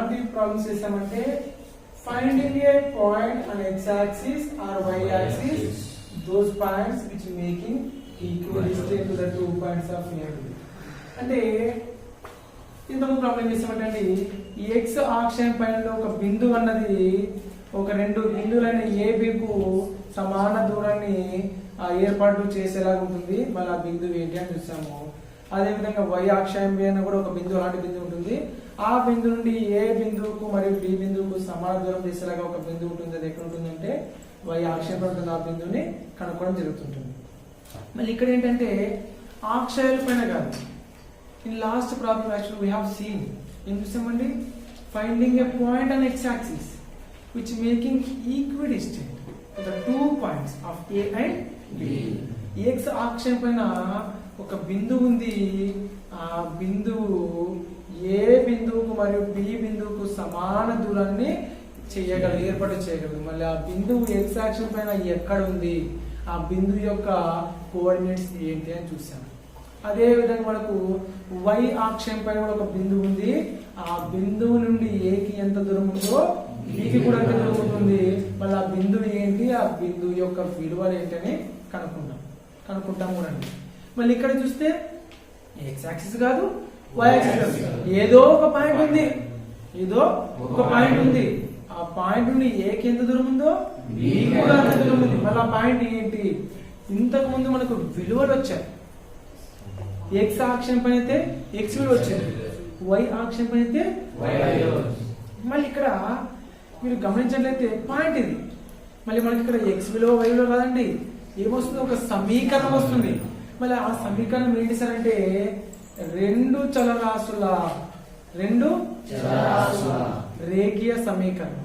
ఎలాంటి ప్రాబ్లమ్స్ చేసామంటే finding a point on x-axis or y-axis, those points which making equidistant to the 2 points of A. అంటే ఇంతకు problem చేసామంటే ఈ x అక్షం పైన ఒక బిందువు అన్నది ఒక రెండు బిందువులైన AB కు సమాన దూరాన్ని ఏర్పాటు చేసేలాగా ఉంటుంది. మళ్ళీ ఆ బిందువు ఏంటి అని చూసాము. అదే విధంగా y అక్షం పైన కూడా ఒక బిందువు లాంటి బిందువు ఉంటుంది. ఆ బిందువు నుండి ఏ బిందువుకు మరియు బి బిందువుకు సమాన దూరం చేసేలాగా ఒక బిందువు ఉంటుంది. అది ఎక్కడ ఉంటుందంటే y అక్షం పైన ఉంటుంది. ఆ బిందువుని కనుక్కోవడం జరుగుతుంటుంది. మళ్ళీ ఇక్కడ ఏంటంటే అక్షయాల పైన కాదు. In last problem actually we have seen ఏం చూసామండి, finding A point on x axis which making equidistant to the 2 points of A and B. x అక్షం పైన ఒక బిందువు ఉంది. ఆ బిందువు ఏ బిందువుకు మరియు బి బిందువుకు సమాన దూరాన్ని ఏర్పాటు చేయగలదు. మళ్ళీ ఆ బిందువు x అక్షం పైన ఎక్కడ ఉంది, ఆ బిందువు యొక్క కోఆర్డినేట్స్ ఏంటి అని చూసాం. అదే విధంగా మనకు y అక్షం పైన కూడా ఒక బిందువు ఉంది. ఆ బిందువు నుండి A కి ఎంత దూరం ఉందో B కి కూడా ఎంత దూరం ఉంటుంది. మళ్ళీ ఆ బిందువు ఏంటి, ఆ బిందువు యొక్క విలువలు ఏంటని కనుక్కుంటాం కూడా. మళ్ళీ ఇక్కడ చూస్తే x యాక్సిస్ కాదు, y యాక్సిస్ కాదు, ఏదో ఒక పాయింట్ ఉంది. ఆ పాయింట్ నుండి A కి ఎంత దూరం ఉందో B కి కూడా అంత దూరం ఉంది. మళ్ళీ ఆ పాయింట్ ఏంటి, ఇంతకు ముందు మనకు విలువలు వచ్చాయి. x అక్షం పైన అయితే x విలువ వచ్చింది, y అక్షం పైన అయితే y విలువ. మళ్ళీ ఇక్కడ మీరు గమనించినట్లయితే పాయింట్ ఇది. మళ్ళీ మనకి ఇక్కడ x విలువ y విలువ కాదండి, ఏమొస్తుంది, ఒక సమీకరణం వస్తుంది. మళ్ళీ ఆ సమీకరణం ఏంటి సార్ అంటే రెండు చలరాశుల రేఖీయ సమీకరణం.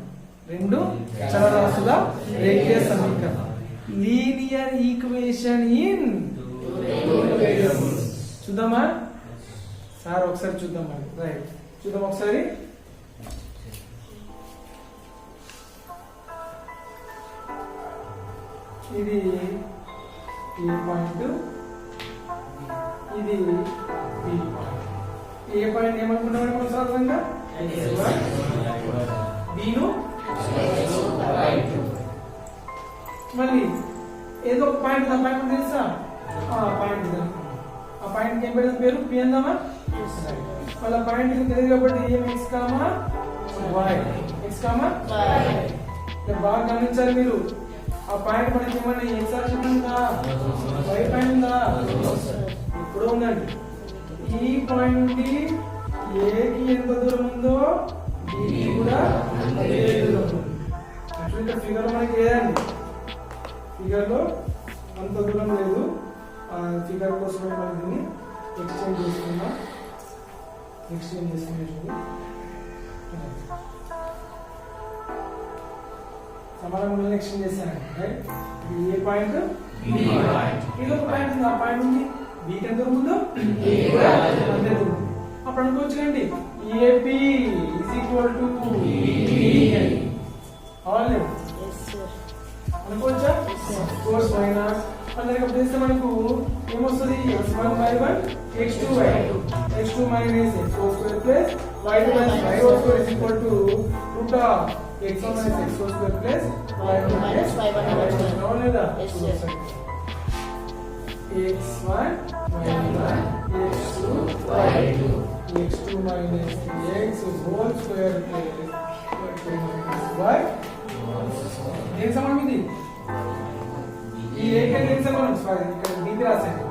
లీనియర్ ఈక్వేషన్ ఇన్ చూద్దామా సార్, ఒకసారి చూద్దామా. రైట్, చూద్దాం ఒకసారి. ఇది ఏ పాయింట్, ఇది బి పాయింట్. ఏ పాయింట్ ఏమనుకుంటామని మనం సాధారణంగా బీను. మళ్ళీ ఏదో ఒక పాయింట్, ఆ పాయింట్ తెలుసా, పాయింట్. ఆ పాయింట్ ఏం పెడతాం, పేరు పి అందామా. మళ్ళీ పాయింట్ తెలియదు కాబట్టి ఏం ఎక్స్ కామా వై, బాగా గమనించాలి మీరు. ఆ పాయింట్ మనకి ఏమన్నా ఎక్స్ అక్షం ఉందా, వై పాయింట్ ఉందా, ఇప్పుడు ఉందండి. ఈ పాయింట్ నుండి ఏకి ఎంత దూరం ఉందో బి కూడా అదే దూరం ఉంది. యాక్చువల్లీ ఫిగర్ మనకి లేదండి, ఫిగర్ లో అంత దూరం లేదు. ఆ ఫిగర్ కోసమే మనం దీన్ని ఎక్స్చేంజ్ చేసుకున్నాం. సమానంగా ఎక్స్చేంజ్ చేశానండి. రైట్, ఏ పాయింట్, ఇది ఒక పాయింట్ ఉంది. ఆ పాయింట్ ఉంది బి ఎంత దూరం ఉందో అంతే దూరం. అప్పుడు అనుకోవచ్చులేండి ఏపీ ఈజ్ ఈక్వల్ టు అనుకోవచ్చా. కోర్స్ అయినా అందరికి చేస్తే మనకు ఏమొస్తుంది, x1y1 x2y2 x2 minus x2 plus y2 minus y2 is equal to root of x1 minus x2 plus y2 minus y1. అవునా, x1 y1 x2 y2 x2 minus x whole square plus y2 minus y. ఏం సమానం ఇది, ఈ ఏకైక సమానం. Sorry, ఇక్కడ BP రాశాను.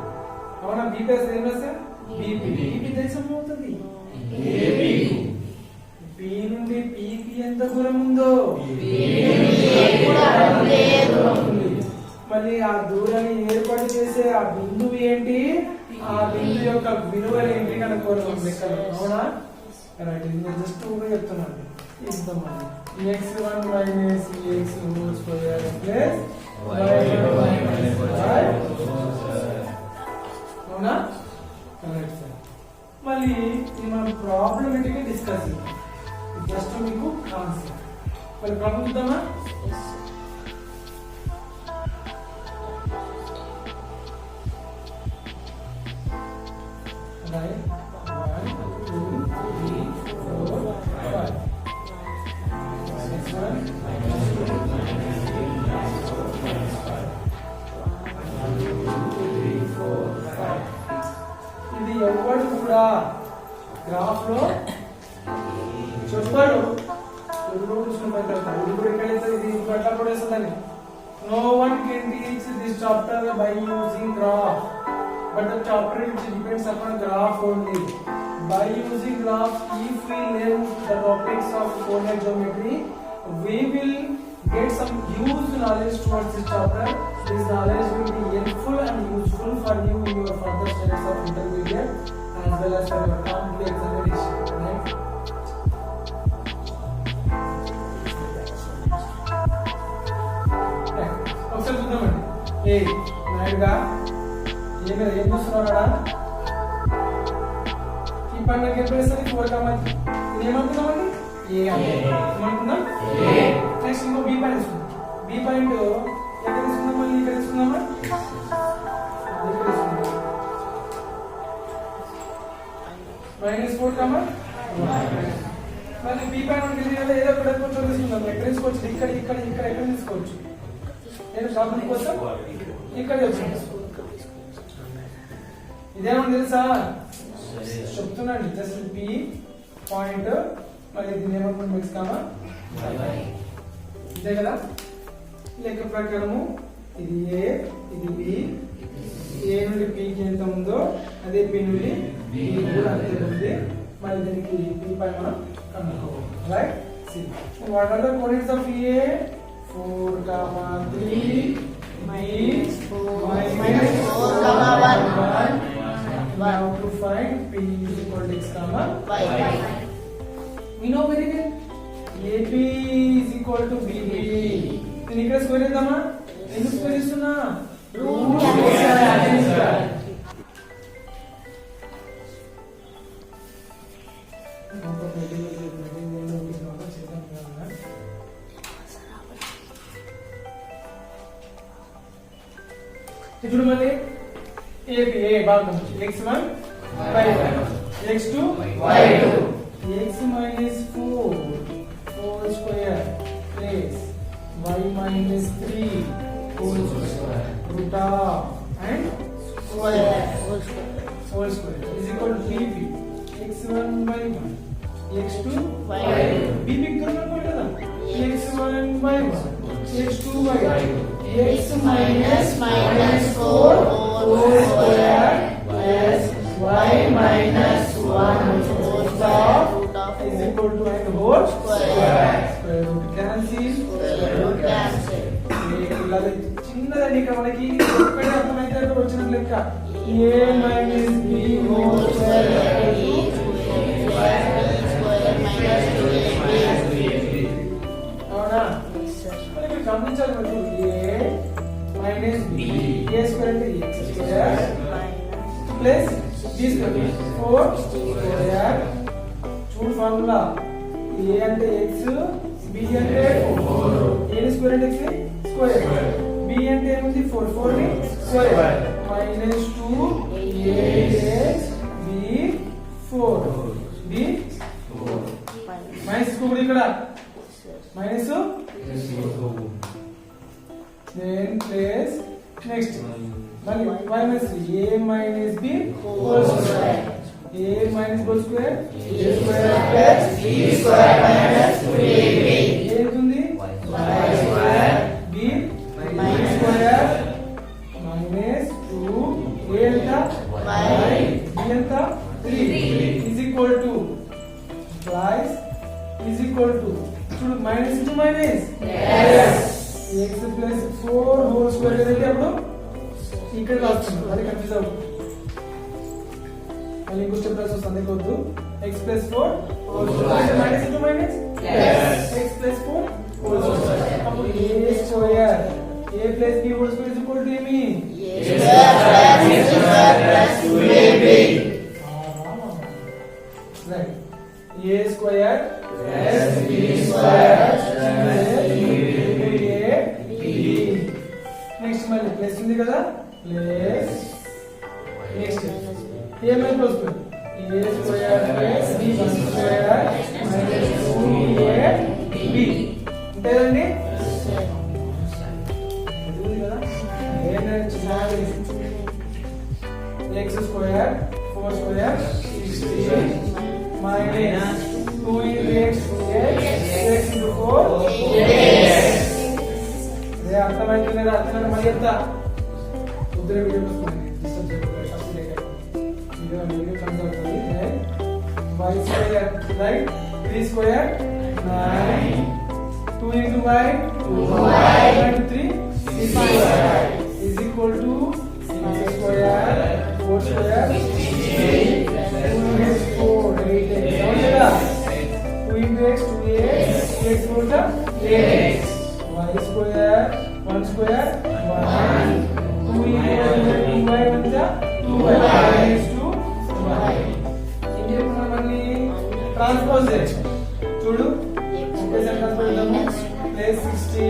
అవునా, బీపీ రాస్తే ఏం రాశా, బీపీ అవుతుంది. బి నుండి పీకి ఎంత దూరం ఉందో మళ్ళీ ఆ దూరాన్ని ఏర్పాటు చేసే ఆ బిందువు ఏంటి, ఆ బిందువు యొక్క విలువలు ఏంటి కనుక్కోవాలి లెక్కలు. అవునా, రైట్. నేను జస్ట్ ఊగా చెప్తున్నాను. ఇద్దామండి x1 minus x whole square plus y1 minus y. అవునా, కరెక్ట్ సార్. మళ్ళీ ఇది మనం ప్రాబ్లమేటిక్ డిస్కస్ చేద్దాం. జస్ట్ మీకు కాన్సెప్ట్. మళ్ళీ ప్రాబ్లం చూద్దామా. రైట్, 1 2 3 4 5. చెప్పాడు ఇప్పుడు చూసుకున్నట్టు ఇప్పుడు ఎక్కడైతే ఇది అట్లా కూడా వేస్తుందని no one can teach this chapter by using graph but the chapter depends upon graph only by using graph if we learn the topics of coordinate geometry we will get some huge knowledge towards this chapter this knowledge will be helpful and useful for you in your further studies of intermediate as well as for your complex examination right ఒకసారి చూద్దామండి ఏ నాయుడుగా ఏం చూస్తున్నాడా ఈ పన్నెండు చెప్పేసరికి 4 ఇది ఏమంటున్నామండి ఏ ఏమంటున్నాం next ఇంకో B point B point ఎక్కడ తీసుకుందాం మళ్ళీ ఇక్కడ తీసుకుందామా -4 మళ్ళీ బి పాయింట్ ఏదో ఒకటి కొంచెం తీసుకుందాం ఎక్కడ తీసుకోవచ్చు ఇక్కడ ఇక్కడ ఇక్కడ ఎక్కడ తీసుకోవచ్చు నేను ప్రాబ్లం కోసం ఇక్కడ చెప్తాను ఇదేమో తెలుసా చెప్తున్నాను జస్ట్ బి పాయింట్ మరి దీని ఏమనుకుంటే మిక్స్ కామా ఇదే కదా లెక్క ప్రకారము ఇది ఏ ఇది బి ఏ నుండి పికి ఎంత ఉందో అదే పి నుండి బి కూడా అంతే ఉంది మరి దీనికి పి పై మనం కనుక్కోవాలి right see what are the coordinates of A 4, 3 minus 4, 1. Now to find P is equal to X, Y. We know very well. AB is equal to BB. Then ఇక్కడ స్క్వేర్ చేద్దామా? ఎందుకు స్క్వేర్ చేస్తున్నా? Route ఇప్పుడు మళ్ళీ AB ఏ భాగం x1 y1 x2 y2 x minus 4 square plus y minus 3 whole square root of and whole square is equal to bb x1 y1 x2 y2 bb కనుక కదా x1 y1 x2 y2 x minus 4 whole square plus y minus 1 whole square is equal to and whole square. Square root cancel. ఇలాగ చిన్నదండి ఇక్కడ మనకి ఒక్కటే అర్థమైతే వచ్చిన లెక్క a minus b whole square అవునా మనకి గమనించాలి మరి a minus b a square అంటే x square plus b square 4 square చూడు ఫార్ములా a అంటే x b అంటే 4 a స్క్వేర్ అంటే x స్క్వేర్ b అంటే ఏముంది 4 4 ని square minus 2 ax b 4 b 4 minus కూడా ఇక్కడ మైనస్ then plus next మళ్ళీ y minus a minus b whole square a minus whole square a square plus b square minus 3b ఏతుంది y square b minus square minus 2 a ఎంత y b ఎంత 3 is equal to twice is equal to చూడు minus into minus yes x plus 4 whole square ఏదైతే అప్పుడు ఇక్కడ రాస్తున్నాం అది confuse అవుతుంది మళ్ళీ ఇంకో స్టెప్ ప్లస్ వస్తుంది అందుకోవద్దు x plus 4 whole square minus into minus yes x plus 4 whole square అప్పుడు a square a plus b whole square is equal to ఏమి a square plus 2ab right a square plus b square next మళ్ళీ plus ఉంది కదా plus next a minus square a square plus b square minus 2ab ఉంటదండి ఉంది కదా a చిన్నది x square 4 square 16 minus 2 into x 2x into 4 అదే అర్థమైంది లేదా అర్థమైంది మరి ఎంత ఉద్దర వీడియో వస్తుంది డిస్టర్బ్ చేయకూడదు ఫస్ట్ వీడియో కన్సల్ట్ అవుతుంది y square right 3 square 9 2 into y 2y 3 6 square is equal to 6 square 4 square 8 2 is 4 8 2 into x 2x 2x equals to 8x y square 1 square 1 2 into 2y equals to 2y is to y ఇంకేం మళ్ళీ transposition చూడు equation transpose చేద్దాము plus 16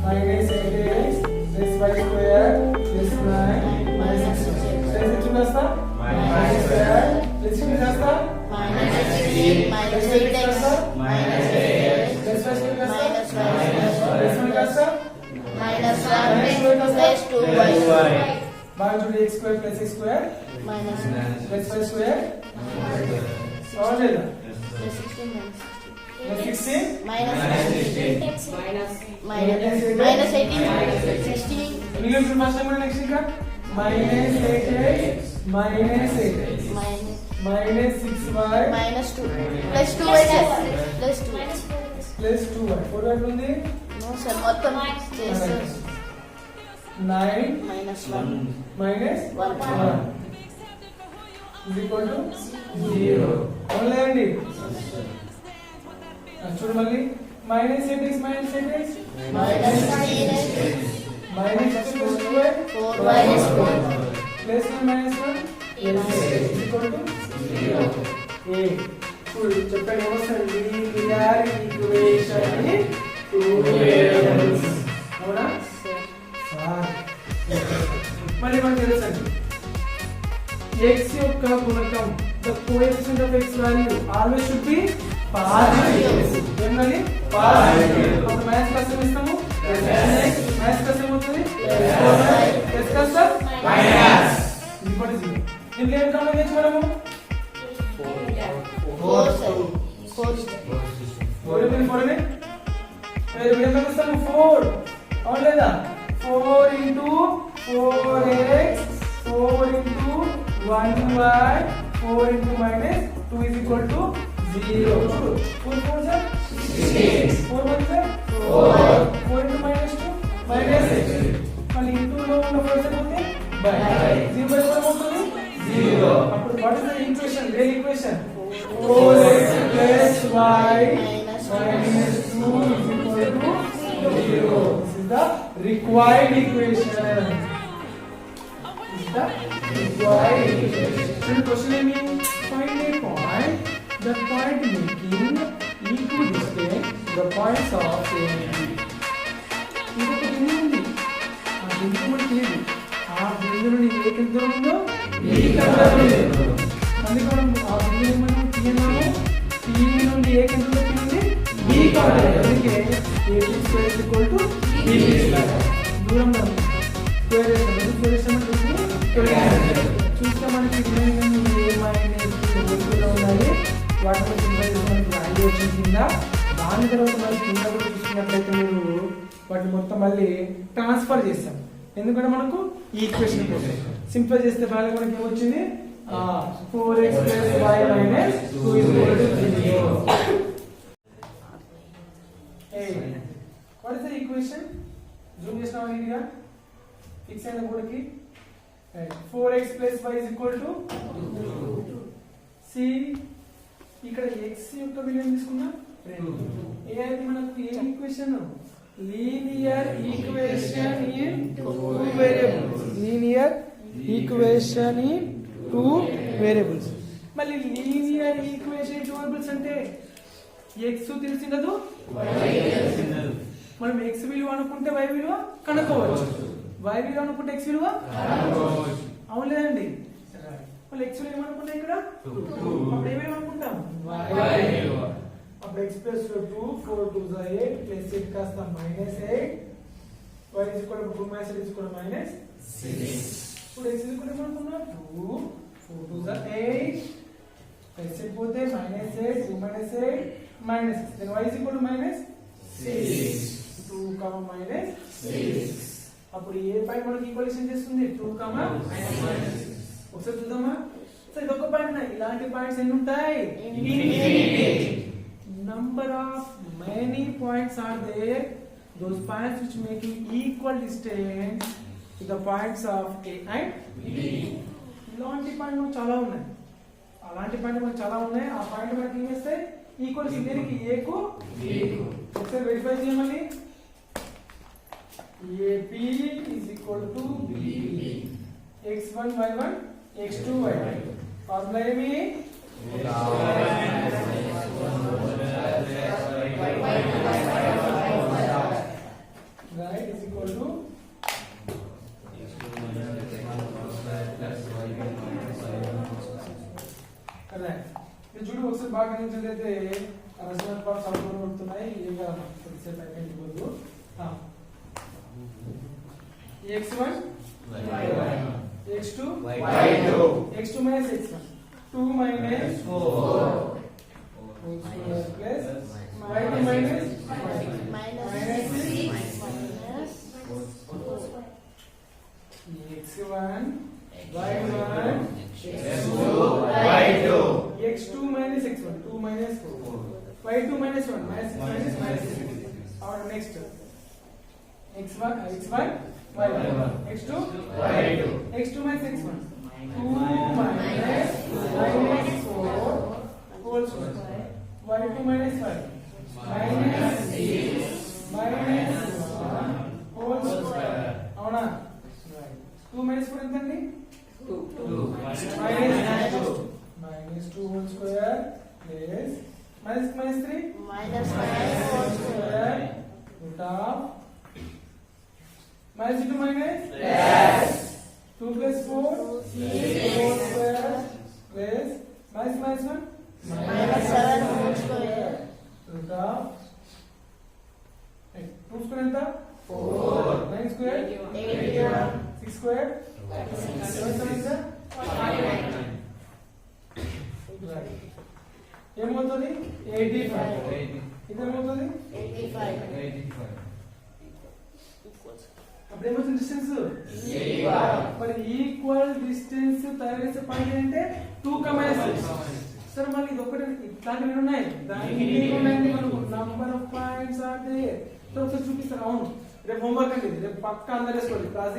minus 8x plus y square plus 9 minus 6 plus చూస్తా minus square plus చేస్తా minus 16 minus 8x minus 8x plus y square minus y చేస్తా minus 1 plus 2y బాగా చూడు x square plus x square minus plus y square और ले लो plus 16 minus 18 minus 16 million फिर master में next का minus 8x minus 8x minus 6y minus 2 plus 2y plus 2y four what ఉంది no sir మొత్తం చేస్తారు 9 minus 1 is equal to 0 అవునండి చూడు మళ్ళీ minus 8x minus 8x minus 16x minus 2y 4y plus 1 minus 1 is equal to 0 a చూడు చెప్పండి ఏమొస్తుంది linear equation ని 2 వేరియబుల్స్ అవునా సార్ మళ్ళీ మనకు తెలుసండి x యొక్క గుణకం the coefficient of x value always should be positive ఏంటండి పాజిటివ్ ఒక మ్యాథ్స్ క్లాస్ ఇస్తాము మ్యాథ్స్ క్లాస్ ఏమవుతుంది s క్లాస్ మైనస్ ఇంకోటి దీనికి ఏం కావాలి చేసి మనము 4 4 ఏం చేస్తాము 4 అవును లేదా 4 into 4x 4 into 1y 4 into minus 2 is equal to 0 4 4 sir 16 4 1 sir 4 into minus 2 minus 6 మళ్ళీ into లో ఉన్న 4 అయిపోతే by 0 by 4 అవుతుంది 0 అప్పుడు what is the equation real equation 4x plus y minus 2 is equal to 0 this is the required equation the required equation. So the question is find a point, the point making equidistant the points of A and B. ఇది ఒక బిందువు ఉంది ఆ బిందువు మనకి లేదు ఆ బిందువు నుండి ఏ ఎంత ఉందో B కంటే ఉంది అందుకే మనం ఆ బిందువు మనం తీయనాము P నుండి ఏ ఎంత ఉందో తీయండి B కంటే అందుకే AB square equal to BB square దూరం మనం స్క్వేర్ చేస్తాం చూస్తే మనకి ఏ మైనస్ ఉన్నాయి వాటిని సింపుల్ మనకి వాల్యూ వచ్చింది కింద దాని తర్వాత మళ్ళీ కింద కూడా చూసుకున్నట్లయితే మీరు వాటిని మొత్తం మళ్ళీ ట్రాన్స్ఫర్ చేస్తాం ఎందుకంటే మనకు ఈ ఈక్వేషన్ కోసం సింపుల్ చేస్తే బాగా మనకి ఏమొచ్చింది 4x plus y minus 2 is equal to 0. Hey, what is the equation? Zoom చేస్తావా నీట్గా ఫిక్స్ అయిన బోర్డుకి 4x plus y is equal to 2. See ఇక్కడ x యొక్క విలువ తీసుకున్నాం 2 ఏది మనకు ఏ equation linear equation in 2 variables linear equation in 2 variables మళ్ళీ లీనియర్ ఈక్వేషన్ 2 వేరియబుల్స్ అంటే x తెలిసినదు y తెలిసినదు మనం x విలువ అనుకుంటే y విలువ కనుక్కోవచ్చు y విలువ అనుకుంటే x విలువ కనుక్కోవచ్చు అవును లేదండి మళ్ళీ x విలువ ఏమనుకుంటాం ఇక్కడ 2 అప్పుడు ఏ విలువ అనుకుంటాం y విలువ అప్పుడు x plus 2 4 2 8 plus 8 కాస్త minus 8 y is equal to 2 minus 8 is equal to minus 6 ఇప్పుడు x is equal to ఏమనుకున్నాం 2 4 2 8 plus 8 పోతే minus 8 2 minus 8 minus 6. Then y is equal to minus 6. 2, minus 6. అప్పుడు ఏ పాయింట్ మనకి ఈక్వలేషన్ చేస్తుంది 2, ఒకసారి చూద్దామా. సో ఇదొక పాయింట్. ఇలాంటి పాయింట్స్ ఎన్ని ఉంటాయి? Number of many points are there. Those points which making equal distance to the points of A and B. ఇలాంటి పాయింట్ మనకు చాలా ఉన్నాయి. అలాంటి పాయింట్ మనకు చాలా ఉన్నాయి. ఆ పాయింట్ మనకి ఏం చేస్తాయి? ఈక్వల్ దేనికి? A కు B కు. ఒకసారి వెరిఫై చేయమని. AP is equal to BB. X1 Y1 X2 Y2. Formula ఏమి? Right is equal to correct. ఇది చూడు ఒకసారి బాగా గమనించినట్లయితే రచనలు బాగా చదువుకొని పడుతున్నాయి. ఏం కాదు కొద్దిసేపు అయిపోయింది. x1 y1 x2 y2 x2 minus x1 2 minus 4 plus y2 minus minus 6 x1 y1 x2 y2 x2 minus x1 2 minus 4 y2 minus 1 minus 6 minus 6. Our next x1 y1 x2 y2 x2 minus x1 2 minus 4 whole square y2 minus 5 minus 6 minus 1 whole square. అవునా? 2 minus 4 ఎంతండి? 2 minus 2 whole square plus minus 3 minus 5 whole square root of minus 2 minus plus 2 plus 4 6 whole square plus minus 1 minus 7 whole square root of 2 square ఎంత? 4 9 square 81 6 square 7 ఎంత? 49. ఏమవుతుంది? 85. ఇదేమవుతుంది? 85. అప్పుడు ఏమవుతుంది distance? మరి equal distance తయారు చేసే పాయింట్ ఏంటంటే 2, 6. సరే మళ్ళీ ఇది ఒకటి ఇట్లాంటివి ఉన్నాయి. దానికి మనకు number of points are there. So ఒకసారి చూపిస్తాను. అవును రేపు హోంవర్క్ అండి. రేపు పక్కా అందరు వేసుకోండి. క్లాస్